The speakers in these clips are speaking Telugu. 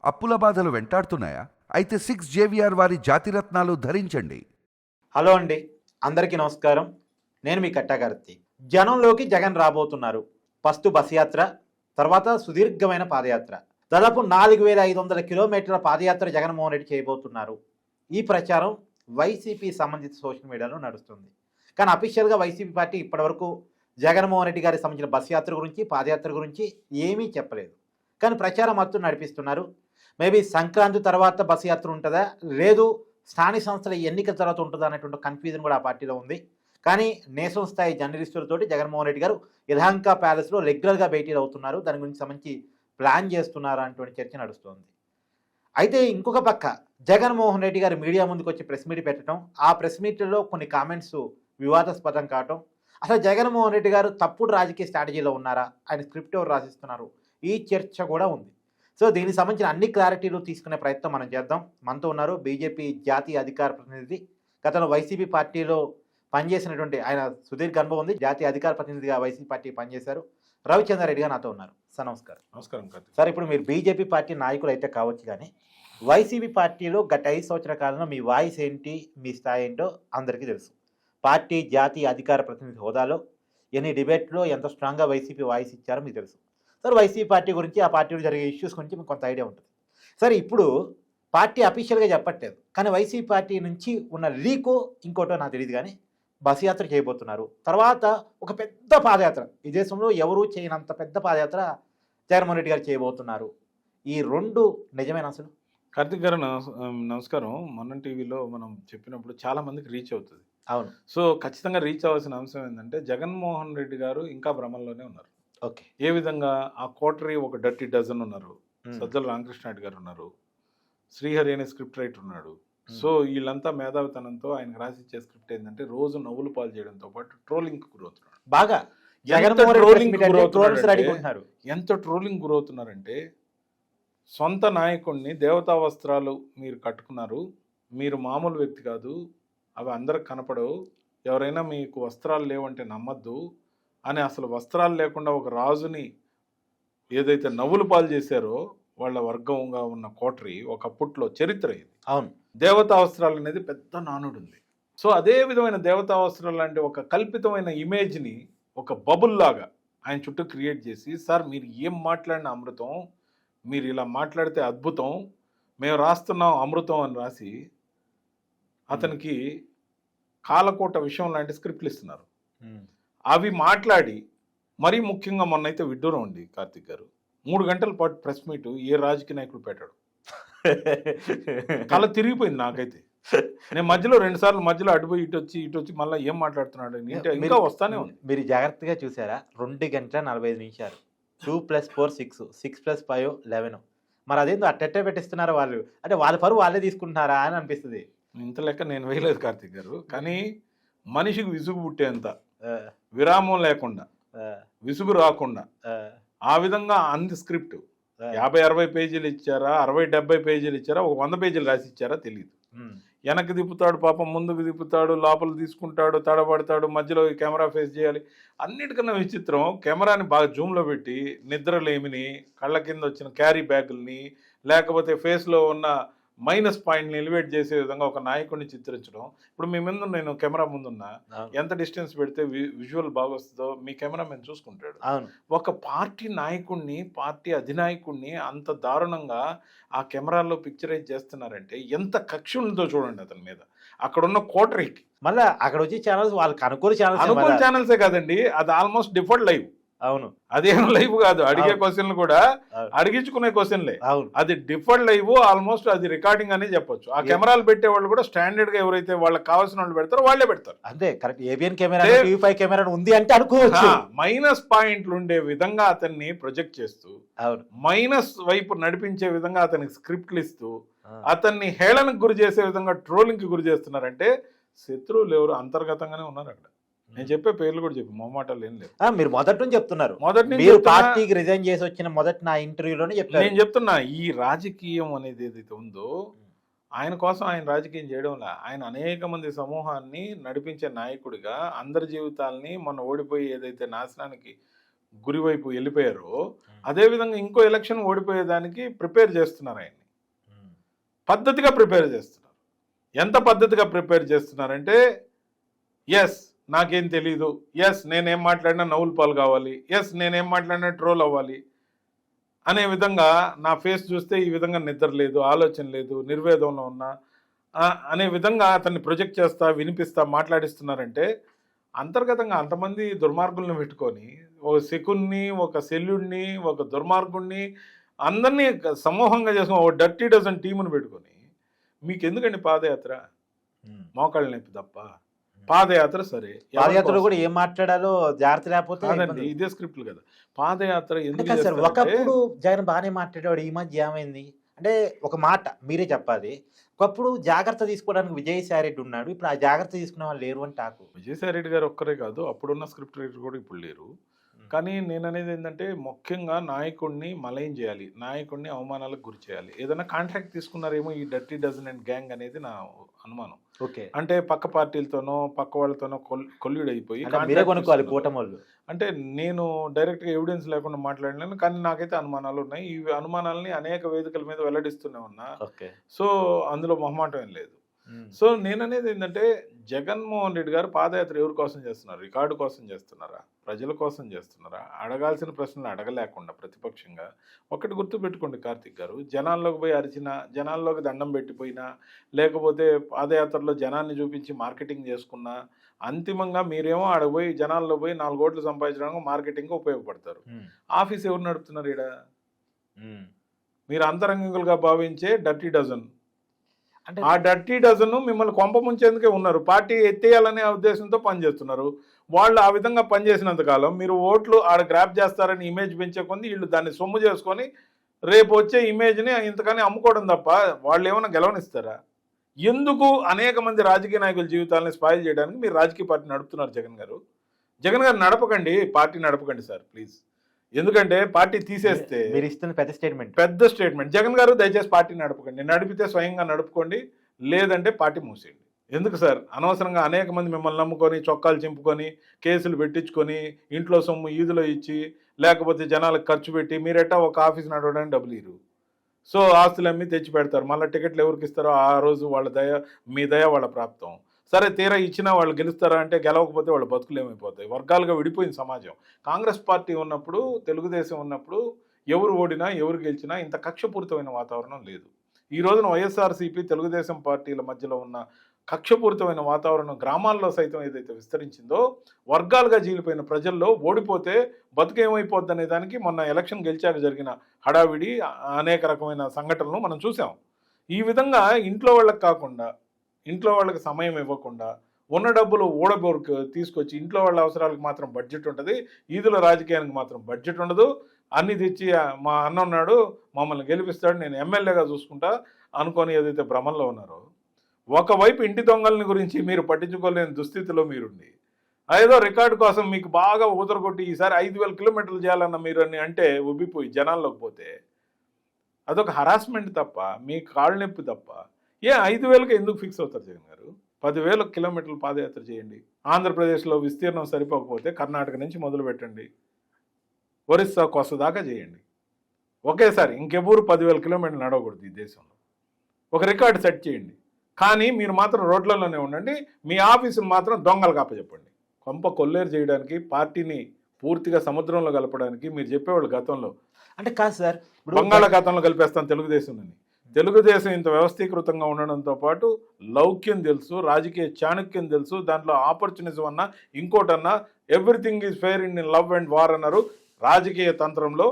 అప్పుల బాధలు వెంటాడుతున్నాయా? అయితే 6 JVR వారి జాతిరత్నాలు ధరించండి. హలో అండి, అందరికీ నమస్కారం. నేను మీ కట్టాగారతి. జనంలోకి జగన్ రాబోతున్నారు. ఫస్ట్ బస్ యాత్ర, తర్వాత సుదీర్ఘమైన పాదయాత్ర. దాదాపు 4500 కిలోమీటర్ల పాదయాత్ర జగన్మోహన్ రెడ్డి చేయబోతున్నారు. ఈ ప్రచారం వైసీపీ సంబంధిత సోషల్ మీడియాలో నడుస్తుంది. కానీ అఫీషియల్గా వైసీపీ పార్టీ ఇప్పటివరకు జగన్మోహన్ రెడ్డి గారికి సంబంధించిన బస్ యాత్ర గురించి, పాదయాత్ర గురించి ఏమీ చెప్పలేదు. కానీ ప్రచారం మాత్రం నడిపిస్తున్నారు. మేబీ సంక్రాంతి తర్వాత బస్ యాత్ర ఉంటుందా, లేదు స్థానిక సంస్థల ఎన్నికల తర్వాత ఉంటుందా అనేటువంటి కన్ఫ్యూజన్ కూడా ఆ పార్టీలో ఉంది. కానీ నేషనల్ స్థాయి జర్నలిస్టులతోటి జగన్మోహన్ రెడ్డి గారు యలహంక ప్యాలెస్లో రెగ్యులర్గా భేటీలు అవుతున్నారు. దాని గురించి సంబంధించి ప్లాన్ చేస్తున్నారు అనేటువంటి చర్చ నడుస్తుంది. అయితే ఇంకొక పక్క జగన్మోహన్ రెడ్డి గారు మీడియా ముందుకు వచ్చి ప్రెస్ మీట్ పెట్టడం, ఆ ప్రెస్ మీట్లో కొన్ని కామెంట్స్ వివాదాస్పదం కావటం, అసలు జగన్మోహన్ రెడ్డి గారు తప్పుడు రాజకీయ స్ట్రాటజీలో ఉన్నారా, ఆయన స్క్రిప్ట్ ఎవరు రాసిస్తున్నారు, ఈ చర్చ కూడా ఉంది. సో దీనికి సంబంధించిన అన్ని క్లారిటీలు తీసుకునే ప్రయత్నం మనం చేద్దాం. మనతో ఉన్నారు బీజేపీ జాతీయ అధికార ప్రతినిధి, గతంలో వైసీపీ పార్టీలో పనిచేసినటువంటి ఆయన సుదీర్ఘ అనుభవం ఉంది. జాతీయ అధికార ప్రతినిధిగా వైసీపీ పార్టీ పనిచేశారు. రవిచంద్రారెడ్డి గారు నాతో ఉన్నారు. సార్ నమస్కారం. నమస్కారం సార్, ఇప్పుడు మీరు బీజేపీ పార్టీ నాయకులు అయితే కావచ్చు, కానీ వైసీపీ పార్టీలో గత 5 సంవత్సరాల కాలంలో మీ వాయిస్ ఏంటి, మీ స్థాయి ఏంటో అందరికీ తెలుసు. పార్టీ జాతీయ అధికార ప్రతినిధి హోదాలో ఎన్ని డిబేట్లో ఎంత స్ట్రాంగ్గా వైసీపీ వాయిస్ ఇచ్చారో మీకు తెలుసు. సార్, వైసీపీ పార్టీ గురించి, ఆ పార్టీలో జరిగే ఇష్యూస్ గురించి మీకు కొంత ఐడియా ఉంటుంది. సార్, ఇప్పుడు పార్టీ అఫీషియల్గా చెప్పట్లేదు, కానీ వైసీపీ పార్టీ నుంచి ఉన్న లీకో ఇంకోటో నాకు తెలియదు, కానీ బస్ యాత్ర చేయబోతున్నారు. తర్వాత ఒక పెద్ద పాదయాత్ర, ఈ దేశంలో ఎవరూ చేయనంత పెద్ద పాదయాత్ర జగన్మోహన్ రెడ్డి గారు చేయబోతున్నారు. ఈ రెండు నిజమేనా? అసలు కార్తిక్ గారు నమస్కారం. మొన్న టీవీలో మనం చెప్పినప్పుడు చాలా మందికి రీచ్ అవుతుంది. అవును. సో ఖచ్చితంగా రీచ్ అవ్వాల్సిన అంశం ఏంటంటే జగన్మోహన్ రెడ్డి గారు ఇంకా భ్రమంలోనే ఉన్నారు. ఓకే. ఏ విధంగా ఆ కోటరీ ఒక డర్టీ డజన్ ఉన్నారు, సజ్జల రామకృష్ణారెడ్డి గారు ఉన్నారు, శ్రీహరి అనే స్క్రిప్ట్ రైటర్ ఉన్నాడు. సో వీళ్ళంతా మేధావితనంతో ఆయనకు రాసిచ్చే స్క్రిప్ట్ ఏంటంటే రోజు నవ్వులు పాలు చేయడంతో పాటు ట్రోలింగ్ గురవుతున్నాడు. బాగా ఎంత ట్రోలింగ్ గురవుతున్నారంటే, సొంత నాయకుడిని దేవతా వస్త్రాలు మీరు కట్టుకున్నారు, మీరు మామూలు వ్యక్తి కాదు, అవి అందరికి కనపడవు, ఎవరైనా మీకు వస్త్రాలు లేవంటే నమ్మద్దు అని అసలు వస్త్రాలు లేకుండా ఒక రాజుని ఏదైతే నవ్వులు పాలు చేశారో వాళ్ళ వర్గంగా ఉన్న కోటరీ ఒకప్పట్లో చరిత్ర ఇది. అవును. దేవతా వస్త్రాలు అనేది పెద్ద నానుడు ఉంది. సో అదే విధమైన దేవతా వస్త్రాలు లాంటి ఒక కల్పితమైన ఇమేజ్ని ఒక బబుల్ లాగా ఆయన చుట్టూ క్రియేట్ చేసి, సార్ మీరు ఏం మాట్లాడిన అమృతం, మీరు ఇలా మాట్లాడితే అద్భుతం, మేము రాస్తున్నాం అమృతం అని రాసి అతనికి కాలకోట విషయం లాంటి స్క్రిప్ట్లు ఇస్తున్నారు. అవి మాట్లాడి మరీ ముఖ్యంగా మొన్నైతే విడ్డూరం ఉంది కార్తిక్ గారు, 3 గంటల పాటు ప్రెస్ మీట్ ఏ రాజకీయ నాయకుడు పెట్టాడు. కళ తిరిగిపోయింది నాకైతే. నేను మధ్యలో 2 సార్లు మధ్యలో అటుపోయి ఇటు వచ్చి మళ్ళీ ఏం మాట్లాడుతున్నాడు ఇంకా వస్తానే ఉంది. మీరు జాగ్రత్తగా చూసారా? 2 గంటల 45 నిమిషాలు, 2 + 4 6, 6 + 5 11. మరి అదేందో అట్టెట్టే పెట్టిస్తున్నారు వాళ్ళు, అంటే వాళ్ళ పరువు వాళ్ళే తీసుకుంటున్నారా అని అనిపిస్తుంది. ఇంత లెక్క నేను వేయలేదు కార్తిక్ గారు, కానీ మనిషికి విసుగు పుట్టేంత, విరామం లేకుండా, విసుగు రాకుండా ఆ విధంగా అంది స్క్రిప్ట్ 50-60 పేజీలు ఇచ్చారా, 60-70 పేజీలు ఇచ్చారా, ఒక 100 పేజీలు రాసి ఇచ్చారా తెలియదు. వెనక్కి తిప్పుతాడు పాపం, ముందుకు తిప్పుతాడు, లోపల తీసుకుంటాడు, తడబడతాడు, మధ్యలో కెమెరా ఫేస్ చేయాలి. అన్నిటికన్నా విచిత్రం, కెమెరాని బాగా జూమ్లో పెట్టి నిద్రలేమిని, కళ్ళ కింద వచ్చిన క్యారీ బ్యాగుల్ని, లేకపోతే ఫేస్లో ఉన్న మైనస్ పాయింట్ని ఎలివేట్ చేసే విధంగా ఒక నాయకుడిని చిత్రించడం. ఇప్పుడు మీ ముందు నేను కెమెరా ముందున్నా, ఎంత డిస్టెన్స్ పెడితే విజువల్ బాగా వస్తుందో మీ కెమెరా మేము చూసుకుంటాడు. ఒక పార్టీ నాయకుడిని, పార్టీ అధినాయకుడిని అంత దారుణంగా ఆ కెమెరాలో పిక్చరైజ్ చేస్తున్నారంటే ఎంత కక్ష ఉందో చూడండి అతని మీద. అక్కడున్న కోటరీకి మళ్ళీ అక్కడ వచ్చి ఛానల్స్ వాళ్ళకి అనుకూల ఛానల్సే కాదండి, అది ఆల్మోస్ట్ డిఫాల్ట్ లైవ్. అవును, అదేం లైవ్ కాదు, అడిగే క్వశ్చన్లు కూడా అడిగించుకునే క్వశ్చన్లే. అది డిఫాల్ట్ లైవ్, ఆల్మోస్ట్ అది రికార్డింగ్ అనే చెప్పొచ్చు. ఆ కెమెరాలు పెట్టే వాళ్ళు కూడా స్టాండర్డ్ గా ఎవరైతే వాళ్ళకి కావాల్సిన వాళ్ళు పెడతారో వాళ్ళే పెడతారు. అంతే, correct. ABN camera, TV5 camera ఉంది అంటే అనుకోవచ్చు. మైనస్ పాయింట్లు ఉండే విధంగా అతన్ని ప్రొజెక్ట్ చేస్తూ, మైనస్ వైపు నడిపించే విధంగా అతనికి స్క్రిప్ట్లు ఇస్తూ, అతన్ని హేళనకు గురి చేసే విధంగా ట్రోలింగ్ కి గురి చేస్తున్నారంటే శత్రువులు ఎవరు అంతర్గతంగానే ఉన్నారు అక్కడ. నేను చెప్పే పేర్లు కూడా చెప్పి మొహమాటాలు ఏం లేదు. మీరు మొదటి నుంచి చెప్తున్నారు, పార్టీకి రిజైన్ చేసి వచ్చిన మొదటి నా ఇంటర్వ్యూలోనే చెప్తాను. నేను చెప్తున్నా, ఈ రాజకీయం అనేది ఏదైతే ఉందో ఆయన కోసం ఆయన రాజకీయం చేయడంలా, ఆయన అనేక మంది సమూహాన్ని నడిపించే నాయకుడిగా అందరి జీవితాలని మొన్న ఓడిపోయి ఏదైతే నాశనానికి గురివైపు వెళ్ళిపోయారో అదేవిధంగా ఇంకో ఎలక్షన్ ఓడిపోయేదానికి ప్రిపేర్ చేస్తున్నారు ఆయన్ని. పద్ధతిగా ప్రిపేర్ చేస్తున్నారు. ఎంత పద్ధతిగా ప్రిపేర్ చేస్తున్నారంటే ఎస్ నాకేం తెలీదు, ఎస్ నేనేం మాట్లాడినా నవ్వుల పాలు కావాలి, ఎస్ నేనేం మాట్లాడినా ట్రోల్ అవ్వాలి అనే విధంగా, నా ఫేస్ చూస్తే ఈ విధంగా నిద్ర లేదు, ఆలోచన లేదు, నిర్వేదంలో ఉన్నా అనే విధంగా అతన్ని ప్రొజెక్ట్ చేస్తా, వినిపిస్తా, మాట్లాడిస్తున్నారంటే అంతర్గతంగా అంతమంది దుర్మార్గుల్ని పెట్టుకొని ఒక శకున్ని, ఒక శల్యుడిని, ఒక దుర్మార్గుడిని అందరినీ సమూహంగా చేసుకుని ఒక డర్టీ డజన్ టీమును పెట్టుకొని మీకు ఎందుకండి పాదయాత్ర? మోకాళ్ళ నొప్పి తప్ప పాదయాత్ర. సరే, పాదయాత్రలో కూడా ఏం మాట్లాడాలో జాగ్రత్త లేకపోతే ఇదే స్క్రిప్ట్లు కదా. పాదయాత్ర ఎందుకు సార్? ఒకప్పుడు జగన్ బాగానే మాట్లాడేవాడు, ఈ మధ్య ఏమైంది అంటే ఒక మాట మీరే చెప్పాలి. ఒకప్పుడు జాగ్రత్త తీసుకోవడానికి విజయసాయి రెడ్డి ఉన్నాడు, ఇప్పుడు ఆ జాగ్రత్త తీసుకునే వాళ్ళు లేరు అని టాకు. విజయసాయి రెడ్డి గారు ఒక్కరే కాదు, అప్పుడున్న స్క్రిప్ట్ రైటర్ కూడా ఇప్పుడు లేరు. కానీ నేను అనేది ఏంటంటే ముఖ్యంగా నాయకుడిని మలైన్ చేయాలి, నాయకుడిని అవమానాలకు గురి చేయాలి. ఏదైనా కాంట్రాక్ట్ తీసుకున్నారేమో ఈ డర్టీ డజన్ అండ్ గ్యాంగ్ అనేది నా అనుమానం. ఓకే, అంటే పక్క పార్టీలతోనో పక్క వాళ్ళతోనో కొల్యూడ్ అయిపోయి కొనుక్కోవాలి కూటమి వాళ్ళు. అంటే నేను డైరెక్ట్గా ఎవిడెన్స్ లేకుండా మాట్లాడలేను, కానీ నాకైతే అనుమానాలు ఉన్నాయి. ఈ అనుమానాలని అనేక వేదికల మీద వెల్లడిస్తూనే ఉన్నా. సో అందులో మొహమాటం ఏం లేదు. సో నేను అనేది ఏంటంటే జగన్మోహన్ రెడ్డి గారు పాదయాత్ర ఎవరి కోసం చేస్తున్నారు? రికార్డు కోసం చేస్తున్నారా? ప్రజల కోసం చేస్తున్నారా? అడగాల్సిన ప్రశ్నలు అడగలేకుండా ప్రతిపక్షంగా ఒకటి గుర్తుపెట్టుకోండి కార్తిక్ గారు, జనాల్లోకి పోయి అరిచినా, జనాల్లోకి దండం పెట్టిపోయినా, లేకపోతే పాదయాత్రలో జనాన్ని చూపించి మార్కెటింగ్ చేసుకున్నా, అంతిమంగా మీరేమో ఆడపోయి జనాల్లో పోయి 4 కోట్లు సంపాదించడానికి మార్కెటింగ్ ఉపయోగపడతారు. ఆఫీస్ ఎవరు నడుపుతున్నారు? ఈడ మీరు అంతరంగికులుగా భావించే డర్టీ డజన్, ఆ డర్టీ డజన్ మిమ్మల్ని కొంప ముంచేందుకే ఉన్నారు. పార్టీ ఎత్తేయాలనే ఉద్దేశంతో పనిచేస్తున్నారు. వాళ్ళు ఆ విధంగా పనిచేసినంత కాలం మీరు ఓట్లు ఆడ గ్రాప్ చేస్తారని ఇమేజ్ పెంచే కొంది వీళ్ళు దాన్ని సొమ్ము చేసుకొని రేపు వచ్చే ఇమేజ్ని ఇంతకని అమ్ముకోవడం తప్ప వాళ్ళు ఏమైనా గెలవనిస్తారా? ఎందుకు అనేక మంది రాజకీయ నాయకుల జీవితాలని స్పాయిల్ చేయడానికి మీరు రాజకీయ పార్టీ నడుపుతున్నారు? జగన్ గారు నడపకండి, పార్టీ నడపకండి సార్ ప్లీజ్. ఎందుకంటే పార్టీ తీసేస్తే మీరు ఇస్తున్న పెద్ద స్టేట్మెంట్. జగన్ గారు దయచేసి పార్టీ నడపకండి, నడిపితే స్వయంగా నడుపుకోండి, లేదంటే పార్టీ మూసేయండి. ఎందుకు సార్ అనవసరంగా అనేక మంది మిమ్మల్ని నమ్ముకొని చొక్కాలు చింపుకొని కేసులు పెట్టించుకొని ఇంట్లో సొమ్ము ఈదులో ఇచ్చి లేకపోతే జనాలకు ఖర్చు పెట్టి మీరెట్టా ఒక ఆఫీస్ నడవడానికి డబ్బులు ఇరు. సో ఆస్తులు అమ్మి తెచ్చి పెడతారు, మళ్ళీ టికెట్లు ఎవరికి ఇస్తారో ఆ రోజు వాళ్ళ దయ, మీ దయ వాళ్ళ ప్రాప్తం. సరే తీరా ఇచ్చినా వాళ్ళు గెలుస్తారా అంటే గెలవకపోతే వాళ్ళ బతుకులు ఏమైపోతాయి? వర్గాలుగా విడిపోయింది సమాజం. కాంగ్రెస్ పార్టీ ఉన్నప్పుడు, తెలుగుదేశం ఉన్నప్పుడు ఎవరు ఓడినా ఎవరు గెలిచినా ఇంత కక్షపూరితమైన వాతావరణం లేదు. ఈ రోజున వైఎస్ఆర్సీపీ తెలుగుదేశం పార్టీల మధ్యలో ఉన్న కక్షపూరితమైన వాతావరణం గ్రామాల్లో సైతం ఏదైతే విస్తరించిందో, వర్గాలుగా జీలిపోయిన ప్రజల్లో ఓడిపోతే బతుకేమైపోద్ది అనే దానికి మొన్న ఎలక్షన్ గెలిచాక జరిగిన హడావిడి, అనేక రకమైన సంఘటనలు మనం చూసాం. ఈ విధంగా ఇంట్లో వాళ్ళకి కాకుండా, ఇంట్లో వాళ్ళకి సమయం ఇవ్వకుండా, ఉన్న డబ్బులు ఊడబోరుకు తీసుకొచ్చి ఇంట్లో వాళ్ళ అవసరాలకు మాత్రం బడ్జెట్ ఉంటుంది, ఈదుల రాజకీయానికి మాత్రం బడ్జెట్ ఉండదు. అన్ని తెచ్చి మా అన్న ఉన్నాడు మమ్మల్ని గెలిపిస్తాడు, నేను ఎమ్మెల్యేగా చూసుకుంటా అనుకొని ఏదైతే భ్రమంలో ఉన్నారో, ఒకవైపు ఇంటి దొంగలని గురించి మీరు పట్టించుకోలేని దుస్థితిలో మీరుండి, ఏదో రికార్డు కోసం మీకు బాగా ఊదరగొట్టి ఈసారి 5,000 కిలోమీటర్లు చేయాలన్న మీరు అని అంటే ఉబ్బిపోయి జనాల్లోకి పోతే అదొక హరాస్మెంట్ తప్ప, మీ కాళ్ళు నొప్పి తప్ప. 5,000కి ఎందుకు ఫిక్స్ అవుతారు జగన్ గారు? 10,000 కిలోమీటర్లు పాదయాత్ర చేయండి. ఆంధ్రప్రదేశ్లో విస్తీర్ణం సరిపోకపోతే కర్ణాటక నుంచి మొదలు పెట్టండి, ఒరిస్సా కొస్త దాకా చేయండి. ఒకేసారి ఇంకెవరు 10,000 కిలోమీటర్లు నడవకూడదు ఈ దేశంలో. ఒక రికార్డు సెట్ చేయండి. కానీ మీరు మాత్రం రోడ్లలోనే ఉండండి, మీ ఆఫీసులు మాత్రం దొంగలకు అప్పచెప్పండి. కొంప కొల్లేరు చేయడానికి, పార్టీని పూర్తిగా సముద్రంలో కలపడానికి మీరు చెప్పేవాళ్ళు గతంలో. అంటే కాదు సార్, బంగాళాఖాతంలో కలిపేస్తాను తెలుగుదేశం అని. తెలుగుదేశం ఇంత వ్యవస్థీకృతంగా ఉండడంతో పాటు లౌక్యం తెలుసు, రాజకీయ చాణక్యం తెలుసు, దాంట్లో ఆపర్చునిజం అన్నా ఇంకోటన్నా everything is fair in love and war అన్నారు. రాజకీయ తంత్రంలో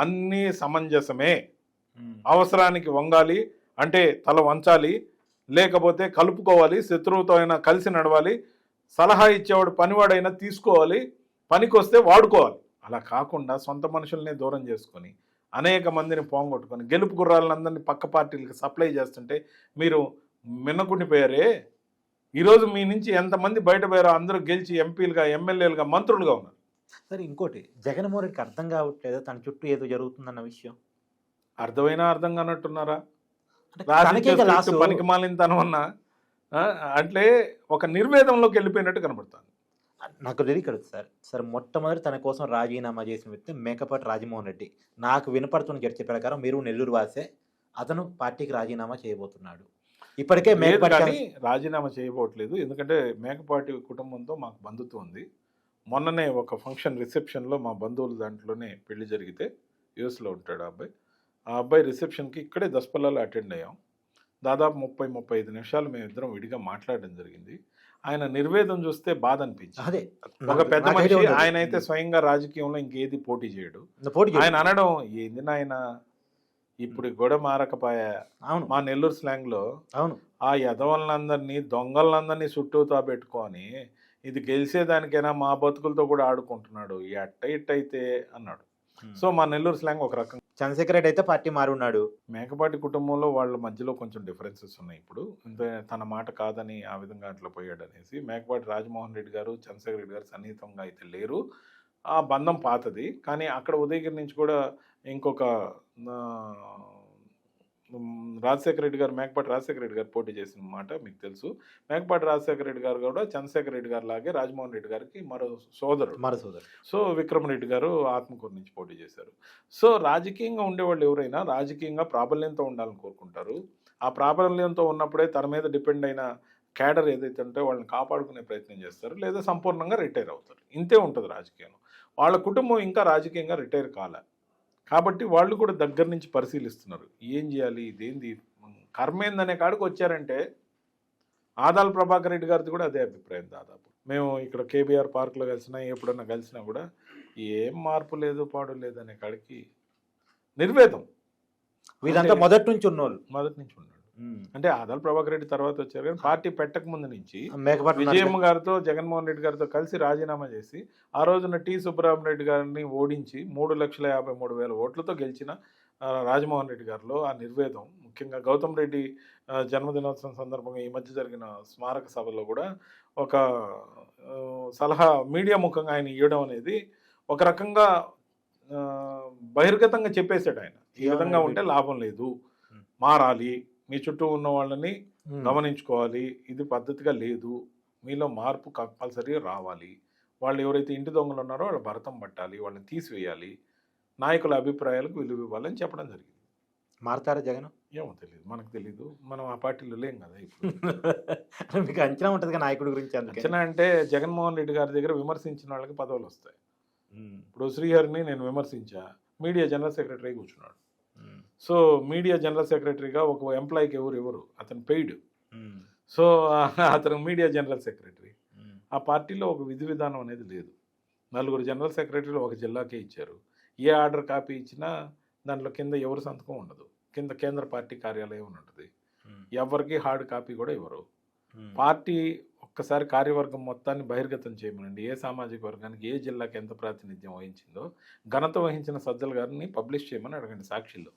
అన్నీ సమంజసమే. అవసరానికి వంగాలి అంటే తల వంచాలి, లేకపోతే కలుపుకోవాలి, శత్రువుతో అయినా కలిసి నడవాలి, సలహా ఇచ్చేవాడు పనివాడైనా తీసుకోవాలి, పనికొస్తే వాడుకోవాలి. అలా కాకుండా సొంత మనుషుల్ని దూరం చేసుకొని అనేక మందిని పోంగొట్టుకొని గెలుపు గుర్రాలందరినీ పక్క పార్టీలకు సప్లై చేస్తుంటే మీరు మిన్నకుండిపోయారే. ఈరోజు మీ నుంచి ఎంతమంది బయటపోయారో అందరూ గెలిచి ఎంపీలుగా, ఎమ్మెల్యేలుగా, మంత్రులుగా ఉన్నారు. సరే ఇంకోటి, జగన్మోహన్ రెడ్డికి అర్థం కావట్లేదు తన చుట్టూ ఏదో జరుగుతుందన్న విషయం. అర్థమైనా అర్థం కానట్టున్నారా? పనికి మాలినతనం అన్నా అంటే ఒక నిర్వేదంలోకి వెళ్ళిపోయినట్టు కనబడుతుంది. నాకు ఇక్కడ సార్ మొట్టమొదటి తన కోసం రాజీనామా చేసిన వ్యక్తి మేకపాటి రాజమోహన్ రెడ్డి. నాకు వినపడుతున్న చర్చ ప్రకారం మీరు నెల్లూరు వాసే, అతను పార్టీకి రాజీనామా చేయబోతున్నాడు. ఇప్పటికే లేదు మేకపాటి కానీ రాజీనామా చేయబోట్లేదు. ఎందుకంటే మేకపాటి కుటుంబంతో మాకు బంధుత్వం ఉంది. మొన్ననే ఒక ఫంక్షన్ రిసెప్షన్లో మా బంధువుల దాంట్లోనే పెళ్లి జరిగితే యూఎస్లో ఉంటాడు ఆ అబ్బాయి. ఆ అబ్బాయి రిసెప్షన్కి ఇక్కడే దసపల్లాలో అటెండ్ అయ్యాం. దాదాపు 30-35 నిమిషాలు మేము ఇద్దరం విడిగా మాట్లాడడం జరిగింది. ఆయన నిర్వేదం చూస్తే బాధ అనిపించింది. అదే ఒక పెద్ద మనిషి, ఆయన అయితే స్వయంగా రాజకీయంలో ఇంకేది పోటీ చేయడు. ఆయన అనడం ఏంది నాయన ఇప్పుడు కూడా మారకపాయా. అవును, మా నెల్లూరు స్లాంగ్ లో అవును, ఆ యదవలందరినీ దొంగలందరినీ చుట్టూతా పెట్టుకొని ఇది గెలిచేదానికైనా మా బతుకులతో కూడా ఆడుకుంటున్నాడు ఇట్టయితే అన్నాడు. సో మా నెల్లూరు స్లాంగ్ ఒక రకం. చంద్రశేఖర్ రెడ్డి అయితే పార్టీ మారి ఉన్నాడు. మేకపాటి కుటుంబంలో వాళ్ళ మధ్యలో కొంచెం డిఫరెన్సెస్ ఉన్నాయి. ఇప్పుడు తన మాట కాదని ఆ విధంగా అట్లా పోయాడు అనేసి. మేకపాటి రాజమోహన్ రెడ్డి గారు చంద్రశేఖర్ రెడ్డి గారు సన్నిహితంగా అయితే లేరు. ఆ బంధం పాతది. కానీ అక్కడ ఉదయగిరి నుంచి కూడా ఇంకొక రాజశేఖర రెడ్డి గారు, మేకపాటి రాజశేఖర రెడ్డి గారు పోటీ చేసిన మాట మీకు తెలుసు. మేకపాటి రాజశేఖర రెడ్డి గారు కూడా చంద్రశేఖర రెడ్డి గారు లాగే రాజమోహన్ రెడ్డి గారికి మరో సోదరుడు. సో విక్రమరెడ్డి గారు ఆత్మకూరు నుంచి పోటీ చేశారు. సో రాజకీయంగా ఉండేవాళ్ళు ఎవరైనా రాజకీయంగా ప్రాబల్యంతో ఉండాలని కోరుకుంటారు. ఆ ప్రాబల్యంతో ఉన్నప్పుడే తన మీద డిపెండ్ అయిన క్యాడర్ ఏదైతే ఉంటే వాళ్ళని కాపాడుకునే ప్రయత్నం చేస్తారు, లేదా సంపూర్ణంగా రిటైర్ అవుతారు. ఇంతే ఉంటుంది రాజకీయంలో. వాళ్ళ కుటుంబం ఇంకా రాజకీయంగా రిటైర్ కాలే కాబట్టి వాళ్ళు కూడా దగ్గర నుంచి పరిశీలిస్తున్నారు. ఏం చేయాలి, ఇదేంది కర్మేందనే కాడికి వచ్చారంటే ఆదాల ప్రభాకర్ రెడ్డి గారిది కూడా అదే అభిప్రాయం. దాదాపు మేము ఇక్కడ కేబీఆర్ పార్క్లో కలిసినా ఎప్పుడన్నా కలిసినా కూడా ఏం మార్పు లేదు పాడు లేదు అనే కాడికి నిర్వేదం. వీళ్ళంతా మొదటి నుంచి ఉన్నాడు. అంటే ఆదాల ప్రభాకర్ రెడ్డి తర్వాత వచ్చారు కానీ పార్టీ పెట్టక ముందు నుంచి విజయమ్మ గారితో జగన్మోహన్ రెడ్డి గారితో కలిసి రాజీనామా చేసి ఆ రోజున టి సుబ్బరామరెడ్డి గారిని ఓడించి 3,53,000 ఓట్లతో గెలిచిన రాజమోహన్ రెడ్డి గారిలో ఆ నిర్వేదం, ముఖ్యంగా గౌతమ్ రెడ్డి జన్మదినోత్సవం సందర్భంగా ఈ మధ్య జరిగిన స్మారక సభలో కూడా ఒక సలహా మీడియా ముఖంగా ఆయన ఇవ్వడం అనేది ఒక రకంగా బహిర్గతంగా చెప్పేశాడు. ఆయన ఈ విధంగా ఉంటే లాభం లేదు, మారాలి, మీ చుట్టూ ఉన్న వాళ్ళని గమనించుకోవాలి, ఇది పద్ధతిగా లేదు, మీలో మార్పు కంపల్సరీగా రావాలి, వాళ్ళు ఎవరైతే ఇంటి దొంగలు ఉన్నారో వాళ్ళ భరతం పట్టాలి, వాళ్ళని తీసివేయాలి, నాయకుల అభిప్రాయాలకు విలువ ఇవ్వాలని చెప్పడం జరిగింది. మారుతారా జగన్? ఏమో తెలియదు, మనకు తెలీదు, మనం ఆ పార్టీలో లేం కదా. ఇప్పుడు మీకు అంచనా ఉంటుంది నాయకుడి గురించి. అంచనా అంటే జగన్మోహన్ రెడ్డి గారి దగ్గర విమర్శించిన వాళ్ళకి పదవులు వస్తాయి. ఇప్పుడు శ్రీహరిని నేను విమర్శించా, మీడియా జనరల్ సెక్రటరీ కూర్చున్నాడు. సో మీడియా జనరల్ సెక్రటరీగా ఒక ఎంప్లాయీకి ఎవరు అతను పెయిడ్. సో అతను మీడియా జనరల్ సెక్రటరీ. ఆ పార్టీలో ఒక విధి విధానం అనేది లేదు. 4 జనరల్ సెక్రటరీలు ఒక జిల్లాకే ఇచ్చారు. ఏ ఆర్డర్ కాపీ ఇచ్చినా దాంట్లో కింద ఎవరు సంతకం ఉండదు, కింద కేంద్ర పార్టీ కార్యాలయం ఉంటుంది. ఎవరికి హార్డ్ కాపీ కూడా ఇవ్వరు. పార్టీ ఒక్కసారి కార్యవర్గం మొత్తాన్ని బహిర్గతం చేయమనండి, ఏ సామాజిక వర్గానికి ఏ జిల్లాకి ఎంత ప్రాతినిధ్యం వహించిందో ఘనత వహించిన సజ్జల గారిని పబ్లిష్ చేయమని అడగండి సాక్షిలో.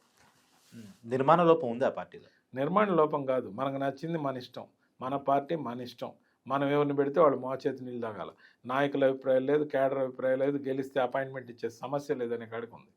నిర్మాణ లోపం ఉంది ఆ పార్టీలో. నిర్మాణ లోపం కాదు, మనకు నచ్చింది మన ఇష్టం, మన పార్టీ మన ఇష్టం, మనం ఎవరిని పెడితే వాళ్ళు మా చేతి నీళ్ళు తాగాల. నాయకుల అభిప్రాయం లేదు, కేడర్ అభిప్రాయం లేదు, గెలిస్తే అపాయింట్మెంట్ ఇచ్చే సమస్య లేదనే కాడికి ఉంది.